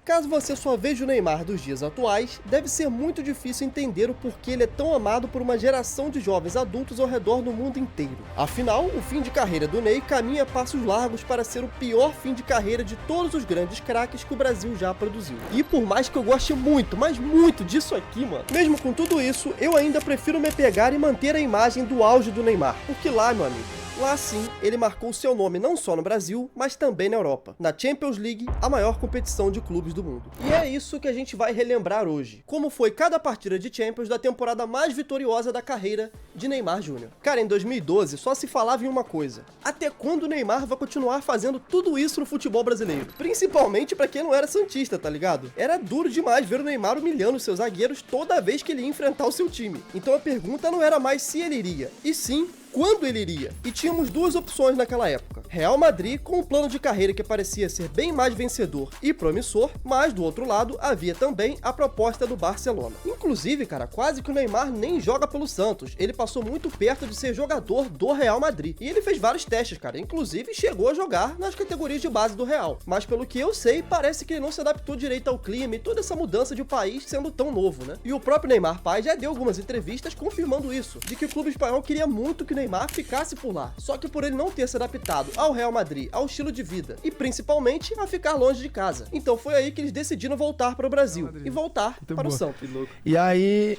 Caso você só veja o Neymar dos dias atuais, deve ser muito difícil entender o porquê ele é tão amado por uma geração de jovens adultos ao redor do mundo inteiro. Afinal, o fim de carreira do Ney caminha a passos largos para ser o pior fim de carreira de todos os grandes craques que o Brasil já produziu. E por mais que eu goste muito, mas muito disso aqui, mano, mesmo com tudo isso, eu ainda prefiro me pegar e manter a imagem do auge do Neymar, porque lá, meu amigo, lá sim, ele marcou seu nome não só no Brasil, mas também na Europa, na Champions League, a maior competição de clubes do mundo. E é isso que a gente vai relembrar hoje, como foi cada partida de Champions da temporada mais vitoriosa da carreira de Neymar Júnior. Cara, em 2012 só se falava em uma coisa: até quando o Neymar vai continuar fazendo tudo isso no futebol brasileiro? Principalmente pra quem não era santista, tá ligado? Era duro demais ver o Neymar humilhando seus zagueiros toda vez que ele ia enfrentar o seu time. Então a pergunta não era mais se ele iria, e sim quando ele iria. E tínhamos duas opções naquela época: Real Madrid, com um plano de carreira que parecia ser bem mais vencedor e promissor, mas do outro lado havia também a proposta do Barcelona. Inclusive, cara, quase que o Neymar nem joga pelo Santos, ele passou muito perto de ser jogador do Real Madrid. E ele fez vários testes, cara, inclusive chegou a jogar nas categorias de base do Real. Mas pelo que eu sei, parece que ele não se adaptou direito ao clima e toda essa mudança de país sendo tão novo, né? E o próprio Neymar pai já deu algumas entrevistas confirmando isso, de que o clube espanhol queria muito que o Neymar ficasse por lá, só que por ele não ter se adaptado ao Real Madrid, ao estilo de vida e principalmente a ficar longe de casa. Então foi aí que eles decidiram voltar para o Brasil e voltar para o Santos. E aí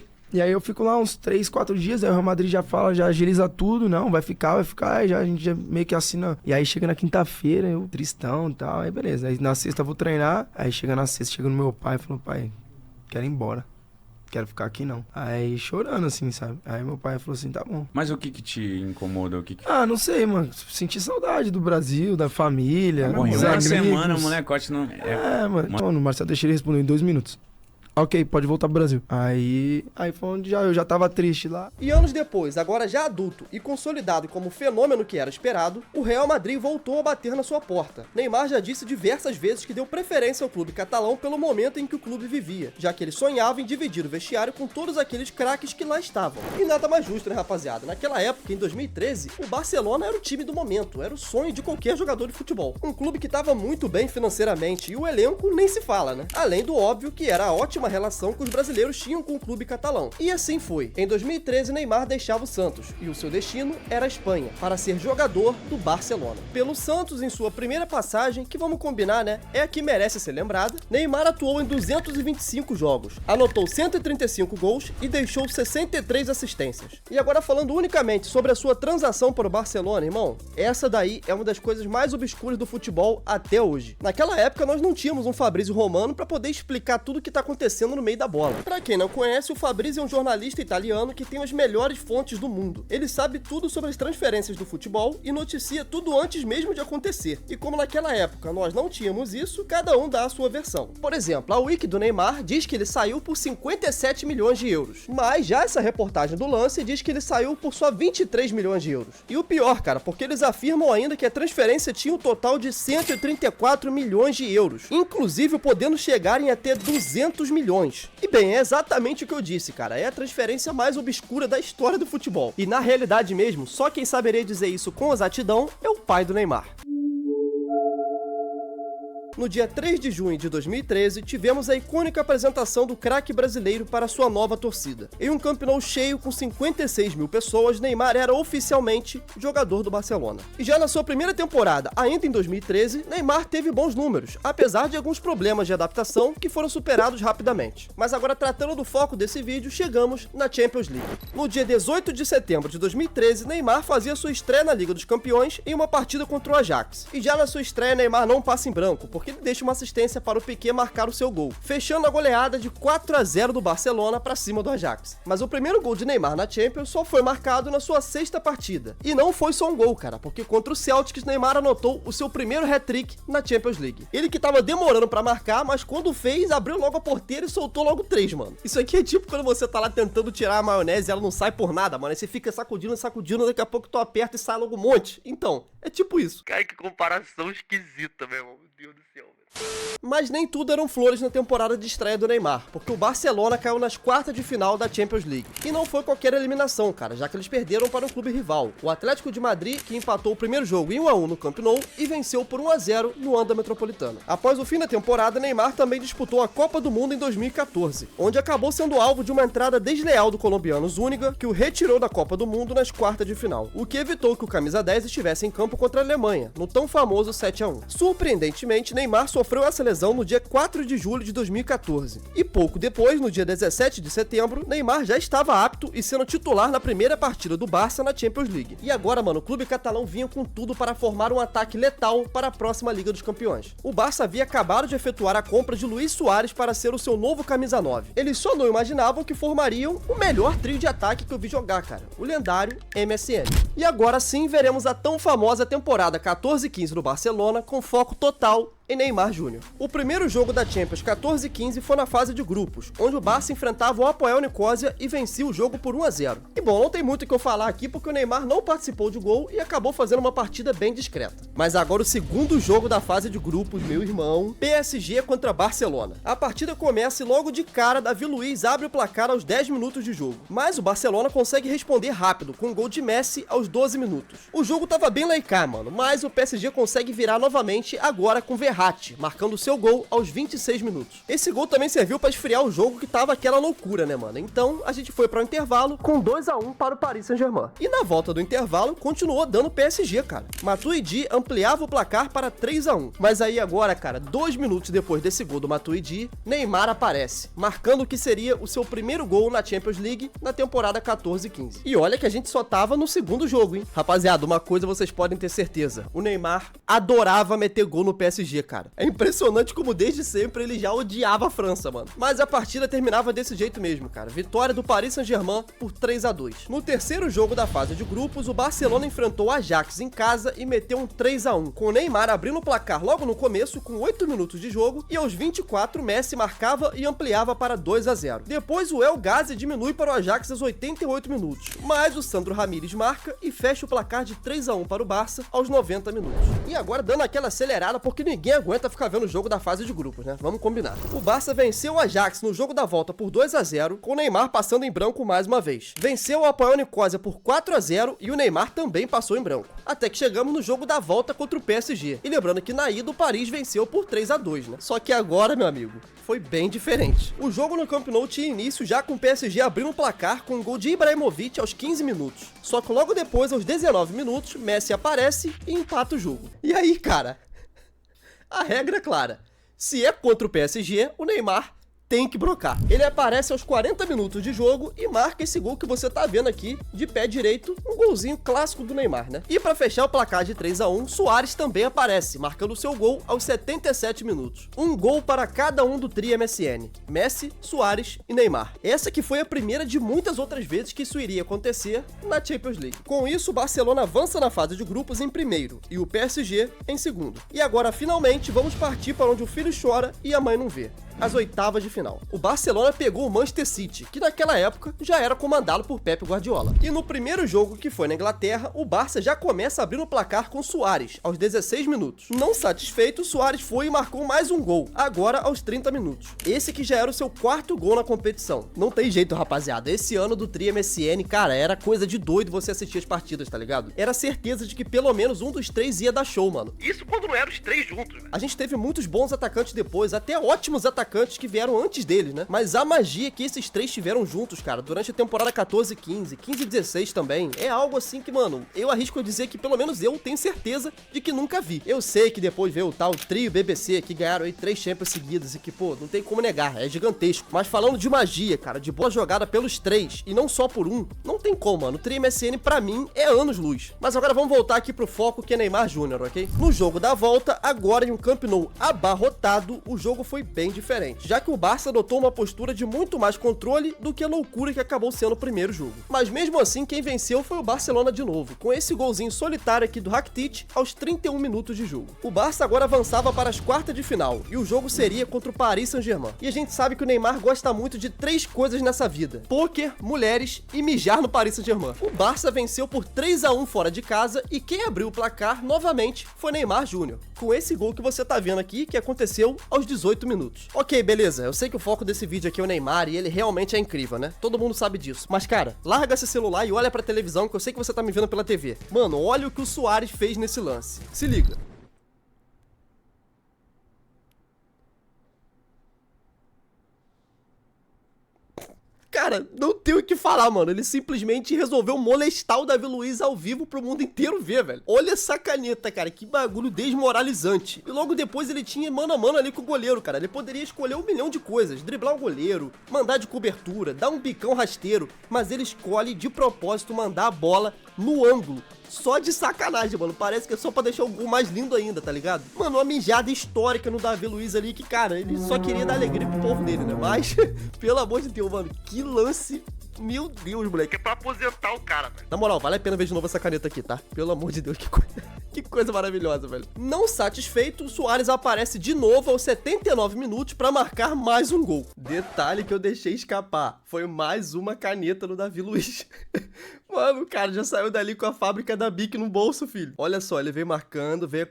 eu fico lá uns 3, 4 dias, aí o Real Madrid já fala, já agiliza tudo, não, vai ficar, aí já, a gente já meio que assina. E aí chega na quinta-feira, eu tristão e tal, aí beleza. Aí na sexta eu vou treinar, aí chega na sexta, chega no meu pai e falou: pai, quero ir embora. Quero ficar aqui não. Aí chorando assim, sabe? Aí meu pai falou assim: tá bom. Mas o que te incomoda? Ah, não sei, mano. Senti saudade do Brasil, da família. Morreu uma semana, o molecote não... mano. Mano, o Marcelo Teixeira respondeu em 2 minutos: ok, pode voltar pro Brasil. Aí foi onde eu já tava triste lá. E anos depois, agora já adulto e consolidado como fenômeno que era esperado, o Real Madrid voltou a bater na sua porta. Neymar já disse diversas vezes que deu preferência ao clube catalão pelo momento em que o clube vivia, já que ele sonhava em dividir o vestiário com todos aqueles craques que lá estavam. E nada mais justo, né, rapaziada? Naquela época, em 2013, o Barcelona era o time do momento, era o sonho de qualquer jogador de futebol. Um clube que estava muito bem financeiramente e o elenco nem se fala, né? Além do óbvio que era a ótima relação que os brasileiros tinham com o clube catalão. E assim foi. Em 2013, Neymar deixava o Santos, e o seu destino era a Espanha, para ser jogador do Barcelona. Pelo Santos, em sua primeira passagem, que vamos combinar, né, é a que merece ser lembrada, Neymar atuou em 225 jogos, anotou 135 gols e deixou 63 assistências. E agora falando unicamente sobre a sua transação para o Barcelona, irmão, essa daí é uma das coisas mais obscuras do futebol até hoje. Naquela época, nós não tínhamos um Fabrício Romano para poder explicar tudo o que está acontecendo no meio da bola. Pra quem não conhece, o Fabrício é um jornalista italiano que tem as melhores fontes do mundo. Ele sabe tudo sobre as transferências do futebol e noticia tudo antes mesmo de acontecer. E como naquela época nós não tínhamos isso, cada um dá a sua versão. Por exemplo, a Wiki do Neymar diz que ele saiu por 57 milhões de euros. Mas já essa reportagem do Lance diz que ele saiu por só 23 milhões de euros. E o pior, cara, porque eles afirmam ainda que a transferência tinha um total de 134 milhões de euros, inclusive podendo chegar em até 200 milhões. E bem, é exatamente o que eu disse, cara. É a transferência mais obscura da história do futebol. E na realidade mesmo, só quem saberia dizer isso com exatidão é o pai do Neymar. No dia 3 de junho de 2013, tivemos a icônica apresentação do craque brasileiro para sua nova torcida. Em um Camp Nou cheio com 56 mil pessoas, Neymar era oficialmente jogador do Barcelona. E já na sua primeira temporada, ainda em 2013, Neymar teve bons números, apesar de alguns problemas de adaptação que foram superados rapidamente. Mas agora, tratando do foco desse vídeo, chegamos na Champions League. No dia 18 de setembro de 2013, Neymar fazia sua estreia na Liga dos Campeões em uma partida contra o Ajax. E já na sua estreia, Neymar não passa em branco, porque ele deixa uma assistência para o Piqué marcar o seu gol, fechando a goleada de 4-0 do Barcelona para cima do Ajax. Mas o primeiro gol de Neymar na Champions só foi marcado na sua 6ª partida. E não foi só um gol, cara, porque contra o Celtics, Neymar anotou o seu primeiro hat-trick na Champions League. Ele que tava demorando para marcar, mas quando fez, abriu logo a porteira e soltou logo 3, mano. Isso aqui é tipo quando você tá lá tentando tirar a maionese e ela não sai por nada, mano. Aí você fica sacudindo, daqui a pouco tu aperta e sai logo um monte. Então, é tipo isso. Cara, que comparação esquisita, meu irmão. Meu Deus do céu, velho. Mas nem tudo eram flores na temporada de estreia do Neymar, porque o Barcelona caiu nas quartas de final da Champions League. E não foi qualquer eliminação, cara, já que eles perderam para um clube rival, o Atlético de Madrid, que empatou o primeiro jogo em 1-1 no Camp Nou e venceu por 1-0 no Wanda Metropolitano. Após o fim da temporada, Neymar também disputou a Copa do Mundo em 2014, onde acabou sendo alvo de uma entrada desleal do colombiano Zúñiga, que o retirou da Copa do Mundo nas quartas de final, o que evitou que o camisa 10 estivesse em campo contra a Alemanha, no tão famoso 7-1. Surpreendentemente, Neymar sofreu essa lesão no dia 4 de julho de 2014. E pouco depois, no dia 17 de setembro, Neymar já estava apto e sendo titular na primeira partida do Barça na Champions League. E agora, mano, o clube catalão vinha com tudo para formar um ataque letal para a próxima Liga dos Campeões. O Barça havia acabado de efetuar a compra de Luis Suárez para ser o seu novo camisa 9. Eles só não imaginavam que formariam o melhor trio de ataque que eu vi jogar, cara. O lendário MSN. E agora sim veremos a tão famosa temporada 14-15 do Barcelona com foco total em Neymar Júnior. O primeiro jogo da Champions 14-15 foi na fase de grupos, onde o Barça enfrentava o Apoel Nicosia e vencia o jogo por 1-0. E bom, não tem muito o que eu falar aqui porque o Neymar não participou de gol e acabou fazendo uma partida bem discreta. Mas agora o segundo jogo da fase de grupos, meu irmão, PSG contra Barcelona. A partida começa e logo de cara Davi Luiz abre o placar aos 10 minutos de jogo. Mas o Barcelona consegue responder rápido, com um gol de Messi aos 12 minutos. O jogo tava bem lá e cá, mano, mas o PSG consegue virar novamente agora com Verratti, marcando seu gol aos 26 minutos. Esse gol também serviu para esfriar o jogo que tava aquela loucura, né, mano? Então a gente foi para o intervalo com 2-1 para o Paris Saint-Germain. E na volta do intervalo continuou dando PSG, cara. Matuidi ampliava o placar para 3-1. Mas aí agora, cara, 2 minutos depois desse gol do Matuidi, Neymar aparece, marcando o que seria o seu primeiro gol na Champions League na temporada 14-15. E olha que a gente só tava no segundo jogo, hein? Rapaziada, uma coisa vocês podem ter certeza, o Neymar adorava meter gol no PSG, cara. É impressionante como desde sempre ele já odiava a França, mano. Mas a partida terminava desse jeito mesmo, cara. Vitória do Paris Saint-Germain por 3-2. No terceiro jogo da fase de grupos, o Barcelona enfrentou o Ajax em casa e meteu um 3-1, com o Neymar abrindo o placar logo no começo, com 8 minutos de jogo, e aos 24, Messi marcava e ampliava para 2-0. Depois o El Ghazi diminui para o Ajax aos 88 minutos, mas o Sandro Ramírez marca e fecha o placar de 3-1 para o Barça aos 90 minutos. E agora dando aquela acelerada, porque ninguém aguenta ficar vendo o jogo da fase de grupos, né? Vamos combinar. O Barça venceu o Ajax no jogo da volta por 2-0, com o Neymar passando em branco mais uma vez. Venceu o Apoel Nicosia por 4-0 e o Neymar também passou em branco. Até que chegamos no jogo da volta contra o PSG. E lembrando que na ida o Paris venceu por 3-2, né? Só que agora, meu amigo, foi bem diferente. O jogo no Camp Nou tinha início já com o PSG abrindo o placar com um gol de Ibrahimovic aos 15 minutos. Só que logo depois, aos 19 minutos, Messi aparece e empata o jogo. E aí, cara, a regra é clara. Se é contra o PSG, o Neymar tem que brocar. Ele aparece aos 40 minutos de jogo e marca esse gol que você tá vendo aqui, de pé direito, um golzinho clássico do Neymar, né? E pra fechar o placar de 3-1, Suárez também aparece, marcando seu gol aos 77 minutos. Um gol para cada um do trio MSN, Messi, Suárez e Neymar. Essa que foi a primeira de muitas outras vezes que isso iria acontecer na Champions League. Com isso, o Barcelona avança na fase de grupos em primeiro e o PSG em segundo. E agora, finalmente, vamos partir para onde o filho chora e a mãe não vê. As oitavas de final. O Barcelona pegou o Manchester City, que naquela época já era comandado por Pep Guardiola. E no primeiro jogo, que foi na Inglaterra, o Barça já começa abrindo o placar com Suárez, aos 16 minutos. Não satisfeito, Suárez foi e marcou mais um gol, agora aos 30 minutos. Esse que já era o seu quarto gol na competição. Não tem jeito, rapaziada. Esse ano do Tri MSN, cara, era coisa de doido você assistir as partidas, tá ligado? Era certeza de que pelo menos um dos três ia dar show, mano. Isso quando não eram os três juntos, né? A gente teve muitos bons atacantes depois, até ótimos atacantes que vieram antes deles, né? Mas a magia que esses três tiveram juntos, cara, durante a temporada 14-15, 15-16 também, é algo assim que, mano, eu arrisco a dizer que pelo menos eu tenho certeza de que nunca vi. Eu sei que depois veio o tal trio BBC, que ganharam aí 3 Champions seguidas e que, pô, não tem como negar, é gigantesco. Mas falando de magia, cara, de boa jogada pelos três e não só por um, não tem como, mano. O trio MSN pra mim é anos-luz. Mas agora vamos voltar aqui pro foco que é Neymar Júnior, ok? No jogo da volta, agora em um Camp Nou abarrotado, o jogo foi bem diferente. diferente, já que o Barça adotou uma postura de muito mais controle do que a loucura que acabou sendo o primeiro jogo. Mas mesmo assim, quem venceu foi o Barcelona de novo, com esse golzinho solitário aqui do Rakitic aos 31 minutos de jogo. O Barça agora avançava para as quartas de final, e o jogo seria contra o Paris Saint-Germain. E a gente sabe que o Neymar gosta muito de 3 coisas nessa vida: pôquer, mulheres e mijar no Paris Saint-Germain. O Barça venceu por 3-1 fora de casa, e quem abriu o placar novamente foi Neymar Júnior, com esse gol que você tá vendo aqui, que aconteceu aos 18 minutos. Ok, beleza, eu sei que o foco desse vídeo aqui é o Neymar e ele realmente é incrível, né? Todo mundo sabe disso. Mas cara, larga esse celular e olha pra televisão, que eu sei que você tá me vendo pela TV. Mano, olha o que o Suárez fez nesse lance. Se liga. Cara, não tem o que falar, mano. Ele simplesmente resolveu molestar o Davi Luiz ao vivo pro mundo inteiro ver, velho. Olha essa caneta, cara. Que bagulho desmoralizante. E logo depois ele tinha mano a mano ali com o goleiro, cara. Ele poderia escolher 1 milhão de coisas. Driblar o goleiro, mandar de cobertura, dar um bicão rasteiro. Mas ele escolhe de propósito mandar a bola no ângulo. Só de sacanagem, mano. Parece que é só pra deixar o gol mais lindo ainda, tá ligado? Mano, uma mijada histórica no Davi Luiz ali, que, cara, ele só queria dar alegria pro povo dele, né? Mas, pelo amor de Deus, mano, que lance... Meu Deus, moleque, é pra aposentar o cara, velho. Na moral, vale a pena ver de novo essa caneta aqui, tá? Pelo amor de Deus, que coisa maravilhosa, velho. Não satisfeito, o Suárez aparece de novo aos 79 minutos pra marcar mais um gol. Detalhe que eu deixei escapar, foi mais uma caneta no Davi Luiz. Mano, o cara já saiu dali com a fábrica da Bic no bolso, filho. Olha só, ele vem marcando, vem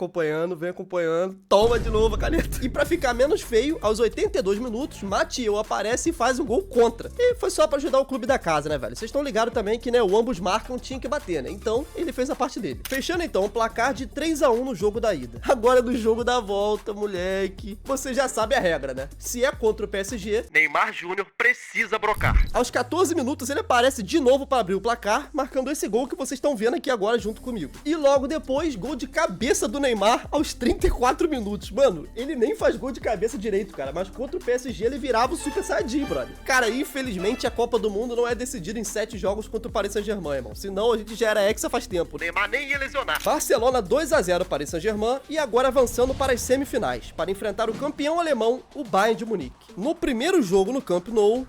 acompanhando, toma de novo a caneta. E pra ficar menos feio, aos 82 minutos, Mathieu aparece e faz um gol contra. E foi só pra ajudar o clube da casa, né, velho? Vocês estão ligados também que, né, o ambos marcam, tinha que bater, né? Então, ele fez a parte dele. Fechando, então, o placar de 3-1 no jogo da ida. Agora, no jogo da volta, moleque, você já sabe a regra, né? Se é contra o PSG, Neymar Júnior precisa brocar. Aos 14 minutos, ele aparece de novo pra abrir o placar, marcando esse gol que vocês estão vendo aqui agora junto comigo. E logo depois, gol de cabeça do Neymar aos 34 minutos. Mano, ele nem faz gol de cabeça direito, cara, mas contra o PSG ele virava o Super Saiyajin, brother. Cara, infelizmente a Copa do Mundo não é decidida em 7 jogos contra o Paris Saint-Germain, irmão. Senão a gente já era hexa faz tempo. Neymar nem ia lesionar. Barcelona 2-0 Paris Saint-Germain e agora avançando para as semifinais, para enfrentar o campeão alemão, o Bayern de Munique. No primeiro jogo no Camp Nou...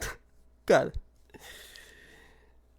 Cara...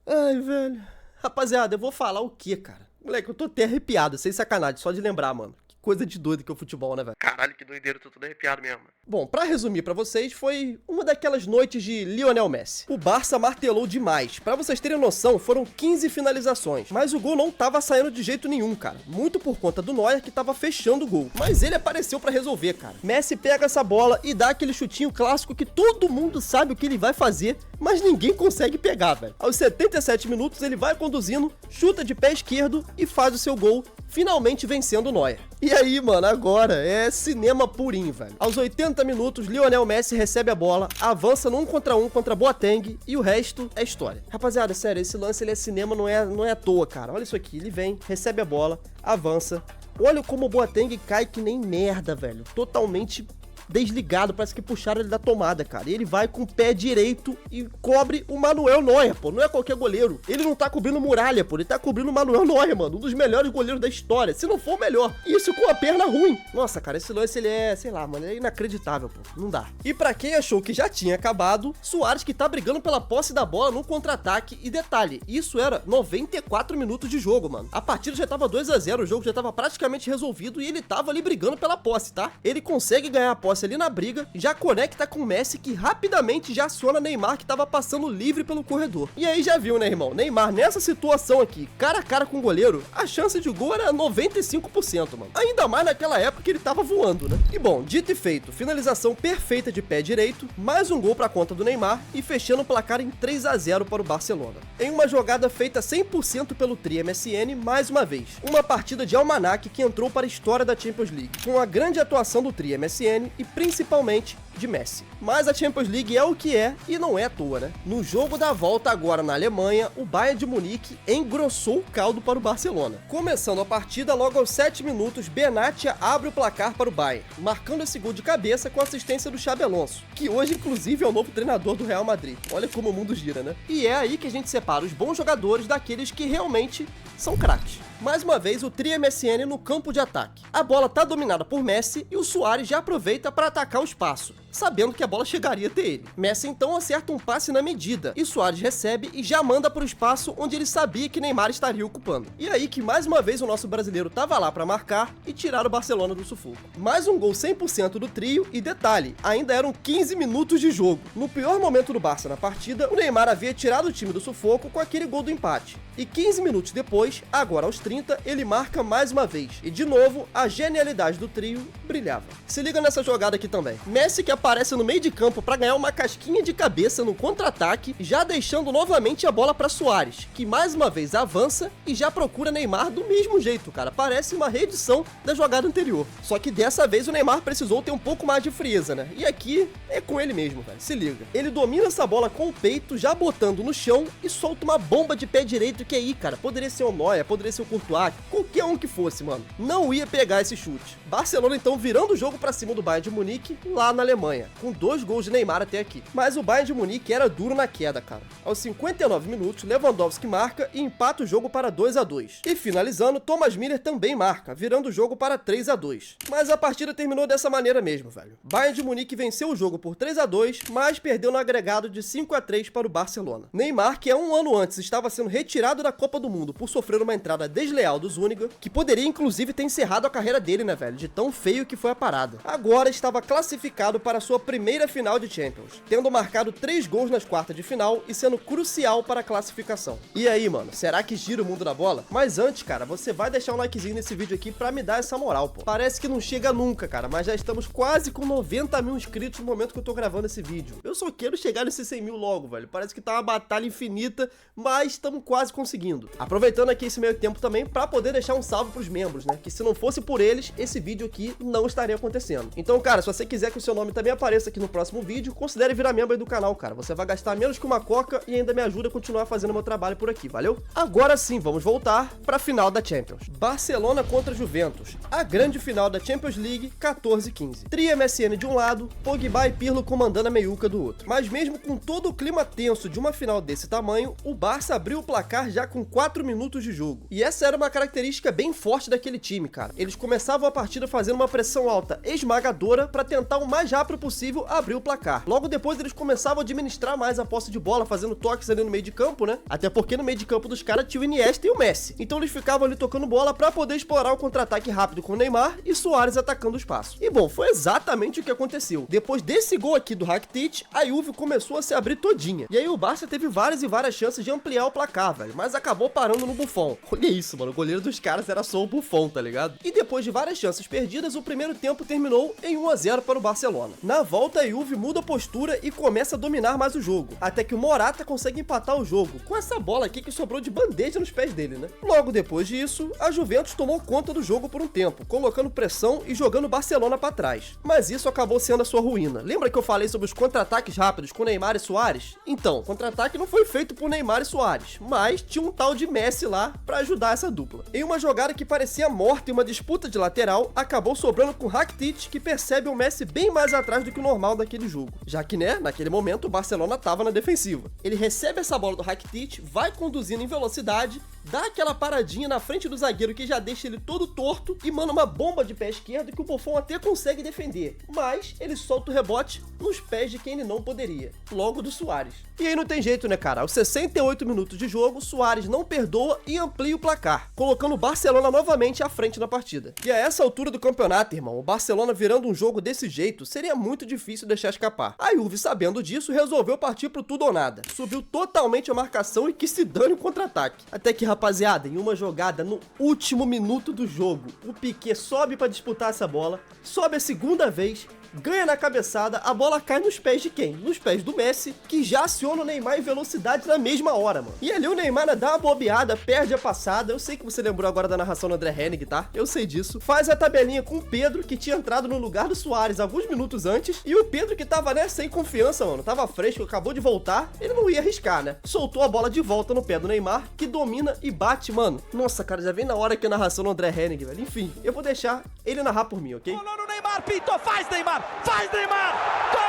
Ai, velho... Rapaziada, eu vou falar o quê, cara? Moleque, eu tô até arrepiado, sem sacanagem, só de lembrar, mano. Que coisa de doido que é o futebol, né, velho? Caralho, que doideira, tô todo arrepiado mesmo. Bom, pra resumir pra vocês, foi uma daquelas noites de Lionel Messi. O Barça martelou demais. Pra vocês terem noção, foram 15 finalizações. Mas o gol não tava saindo de jeito nenhum, cara. Muito por conta do Neuer, que tava fechando o gol. Mas ele apareceu pra resolver, cara. Messi pega essa bola e dá aquele chutinho clássico que todo mundo sabe o que ele vai fazer, mas ninguém consegue pegar, velho. Aos 77 minutos, ele vai conduzindo, chuta de pé esquerdo e faz o seu gol, finalmente vencendo o Neuer. E aí, mano, agora é cinema purinho, velho. Aos 80 minutos, Lionel Messi recebe a bola, avança no 1 contra 1 contra Boateng e o resto é história. Rapaziada, sério, esse lance ele é cinema, não é à toa, cara. Olha isso aqui, ele vem, recebe a bola, avança. Olha como o Boateng cai que nem merda, velho. Totalmente desligado, parece que puxaram ele da tomada, cara. E ele vai com o pé direito e cobre o Manuel Neuer, pô. Não é qualquer goleiro. Ele não tá cobrindo Muralha, pô. Ele tá cobrindo o Manuel Neuer, mano. Um dos melhores goleiros da história, se não for o melhor. Isso com a perna ruim. Nossa, cara, esse lance, ele é, sei lá, mano, é inacreditável, pô. Não dá. E pra quem achou que já tinha acabado, Suárez que tá brigando pela posse da bola no contra-ataque. E detalhe, isso era 94 minutos de jogo, mano. A partida já tava 2-0, o jogo já tava praticamente resolvido e ele tava ali brigando pela posse, tá? Ele consegue ganhar a posse ali na briga, já conecta com o Messi, que rapidamente já aciona Neymar, que tava passando livre pelo corredor. E aí já viu, né, irmão? Neymar, nessa situação aqui, cara a cara com o goleiro, a chance de gol era 95%, mano. Ainda mais naquela época que ele tava voando, né? E bom, dito e feito, finalização perfeita de pé direito, mais um gol pra conta do Neymar e fechando o placar em 3-0 para o Barcelona. Em uma jogada feita 100% pelo Tri MSN, mais uma vez. Uma partida de almanaque que entrou para a história da Champions League, com a grande atuação do Tri MSN e principalmente de Messi. Mas a Champions League é o que é e não é à toa, né? No jogo da volta agora na Alemanha, o Bayern de Munique engrossou o caldo para o Barcelona. Começando a partida, logo aos 7 minutos, Benatia abre o placar para o Bayern, marcando esse gol de cabeça com assistência do Xabi Alonso, que hoje inclusive é o novo treinador do Real Madrid. Olha como o mundo gira, né? E é aí que a gente separa os bons jogadores daqueles que realmente são craques. Mais uma vez, o Tri MSN no campo de ataque. A bola tá dominada por Messi e o Suárez já aproveita para atacar o espaço. sabendo que a bola chegaria até ele. Messi então acerta um passe na medida, e Suárez recebe e já manda pro espaço onde ele sabia que Neymar estaria ocupando. E aí que mais uma vez o nosso brasileiro tava lá pra marcar e tirar o Barcelona do sufoco. Mais um gol 100% do trio e detalhe, ainda eram 15 minutos de jogo. No pior momento do Barça na partida, o Neymar havia tirado o time do sufoco com aquele gol do empate. E 15 minutos depois, agora aos 30, ele marca mais uma vez. E de novo, a genialidade do trio brilhava. Se liga nessa jogada aqui também. Messi que aparece no meio de campo para ganhar uma casquinha de cabeça no contra-ataque, já deixando novamente a bola para Suárez, que mais uma vez avança e já procura Neymar do mesmo jeito, cara. Parece uma reedição da jogada anterior. Só que dessa vez o Neymar precisou ter um pouco mais de frieza, né? E aqui é com ele mesmo, velho. Se liga. Ele domina essa bola com o peito, já botando no chão e solta uma bomba de pé direito que aí, cara, poderia ser o Neuer, poderia ser o Courtois, qualquer um que fosse, mano. Não ia pegar esse chute. Barcelona então virando o jogo pra cima do Bayern de Munique lá na Alemanha, com 2 gols de Neymar até aqui. Mas o Bayern de Munique era duro na queda, cara. Aos 59 minutos, Lewandowski marca e empata o jogo para 2-2. E finalizando, Thomas Müller também marca, virando o jogo para 3-2. Mas a partida terminou dessa maneira mesmo, velho. Bayern de Munique venceu o jogo por 3-2, mas perdeu no agregado de 5-3 para o Barcelona. Neymar, que há um ano antes estava sendo retirado da Copa do Mundo por sofrer uma entrada desleal do Zúñiga, que poderia inclusive ter encerrado a carreira dele, né, velho, de tão feio que foi a parada. Agora estava classificado para sua primeira final de Champions, tendo marcado 3 gols nas quartas de final e sendo crucial para a classificação. E aí, mano, será que gira o mundo da bola? Mas antes, cara, você vai deixar um likezinho nesse vídeo aqui pra me dar essa moral, pô. Parece que não chega nunca, cara, mas já estamos quase com 90 mil inscritos no momento que eu tô gravando esse vídeo. Eu só quero chegar nesses 100 mil logo, velho. Parece que tá uma batalha infinita, mas estamos quase conseguindo. Aproveitando aqui esse meio tempo também pra poder deixar um salve pros membros, né? Que se não fosse por eles, esse vídeo aqui não estaria acontecendo. Então, cara, se você quiser que o seu nome também apareça aqui no próximo vídeo, considere virar membro aí do canal, cara. Você vai gastar menos que uma coca e ainda me ajuda a continuar fazendo meu trabalho por aqui, valeu? Agora sim, vamos voltar pra final da Champions. Barcelona contra Juventus. A grande final da Champions League 14-15. Tria MSN de um lado, Pogba e Pirlo comandando a meiuca do outro. Mas mesmo com todo o clima tenso de uma final desse tamanho, o Barça abriu o placar já com 4 minutos de jogo. E essa era uma característica bem forte daquele time, cara. Eles começavam a partida fazendo uma pressão alta esmagadora para tentar o mais rápido possível abrir o placar. Logo depois eles começavam a administrar mais a posse de bola, fazendo toques ali no meio de campo, né? Até porque no meio de campo dos caras tinha o Iniesta e o Messi. Então eles ficavam ali tocando bola para poder explorar o contra-ataque rápido com o Neymar e Suárez atacando o espaço. E bom, foi exatamente o que aconteceu. Depois desse gol aqui do Rakitic, a Juve começou a se abrir todinha. E aí o Barça teve várias e várias chances de ampliar o placar, velho, mas acabou parando no Buffon. Olha isso, mano, o goleiro dos caras era só o Buffon, tá ligado? E depois de várias chances perdidas, o primeiro tempo terminou em 1-0 para o Barcelona. Na volta, a Juve muda a postura e começa a dominar mais o jogo, até que o Morata consegue empatar o jogo, com essa bola aqui que sobrou de bandeja nos pés dele, né? Logo depois disso, a Juventus tomou conta do jogo por um tempo, colocando pressão e jogando o Barcelona para trás. Mas isso acabou sendo a sua ruína. Lembra que eu falei sobre os contra-ataques rápidos com Neymar e Suárez? Então, o contra-ataque não foi feito por Neymar e Suárez, mas tinha um tal de Messi lá para ajudar essa dupla. Em uma jogada que parecia morta em uma disputa de lateral, acabou sobrando com Rakitic, que percebe o Messi bem mais atrás do que o normal daquele jogo. Já que, né, naquele momento o Barcelona tava na defensiva. Ele recebe essa bola do Rakitic, vai conduzindo em velocidade, dá aquela paradinha na frente do zagueiro que já deixa ele todo torto e manda uma bomba de pé esquerdo que o Buffon até consegue defender, mas ele solta o rebote nos pés de quem ele não poderia, logo do Suárez. E aí não tem jeito, né, cara? Aos 68 minutos de jogo, Suárez não perdoa e amplia o placar, colocando o Barcelona novamente à frente na partida. E a essa altura do campeonato, irmão, o Barcelona virando um jogo desse jeito, seria muito difícil deixar escapar. A Juve, sabendo disso, resolveu partir pro tudo ou nada. Subiu totalmente a marcação e que se dane o contra-ataque. Até que, rapaziada, em uma jogada no último minuto do jogo, o Piqué sobe pra disputar essa bola, sobe a segunda vez, ganha na cabeçada, a bola cai nos pés de quem? Nos pés do Messi, que já aciona o Neymar em velocidade na mesma hora, mano. E ali o Neymar dá uma bobeada, perde a passada. Eu sei que você lembrou agora da narração do André Hennig, tá? Eu sei disso. Faz a tabelinha com o Pedro, que tinha entrado no lugar do Suárez alguns minutos antes. E o Pedro, que tava, né, sem confiança, mano. Tava fresco, acabou de voltar. Ele não ia arriscar, né? Soltou a bola de volta no pé do Neymar, que domina e bate, mano. Nossa, cara, já vem na hora que a narração do André Hennig, velho. Enfim, eu vou deixar ele narrar por mim, ok? Rolou no Neymar, pintou, faz Neymar! Faz Neymar! Gol!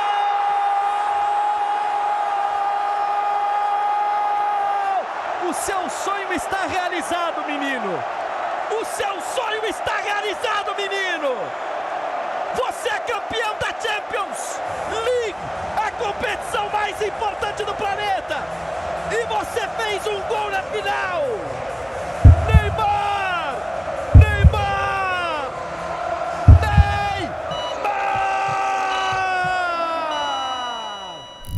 O seu sonho está realizado, menino! O seu sonho está realizado, menino! Você é campeão da Champions League, a competição mais importante do planeta. E você fez um gol na final. Neymar! Neymar!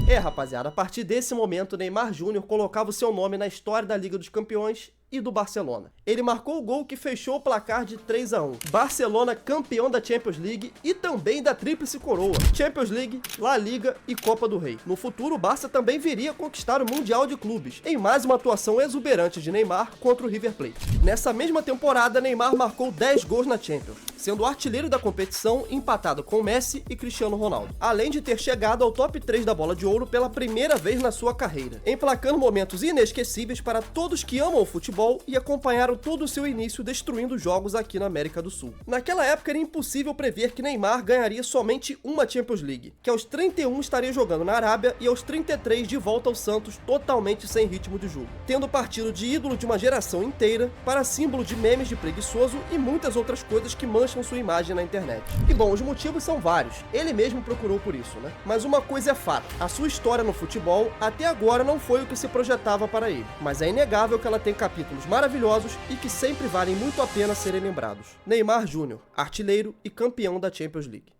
Neymar! Rapaziada, a partir desse momento, Neymar Júnior colocava o seu nome na história da Liga dos Campeões e do Barcelona. Ele marcou o gol que fechou o placar de 3-1. Barcelona campeão da Champions League e também da Tríplice Coroa. Champions League, La Liga e Copa do Rei. No futuro, o Barça também viria a conquistar o Mundial de Clubes, em mais uma atuação exuberante de Neymar contra o River Plate. Nessa mesma temporada, Neymar marcou 10 gols na Champions, sendo o artilheiro da competição, empatado com Messi e Cristiano Ronaldo, além de ter chegado ao top 3 da Bola de Ouro pela primeira vez na sua carreira, emplacando momentos inesquecíveis para todos que amam o futebol e acompanharam todo o seu início destruindo jogos aqui na América do Sul. Naquela época era impossível prever que Neymar ganharia somente uma Champions League, que aos 31 estaria jogando na Arábia e aos 33 de volta ao Santos totalmente sem ritmo de jogo, tendo partido de ídolo de uma geração inteira para símbolo de memes de preguiçoso e muitas outras coisas que mancham sua imagem na internet. E bom, os motivos são vários, ele mesmo procurou por isso, né? Mas uma coisa é fato, a sua história no futebol até agora não foi o que se projetava para ele, mas é inegável que ela tem capítulos maravilhosos e que sempre valem muito a pena serem lembrados. Neymar Júnior, artilheiro e campeão da Champions League.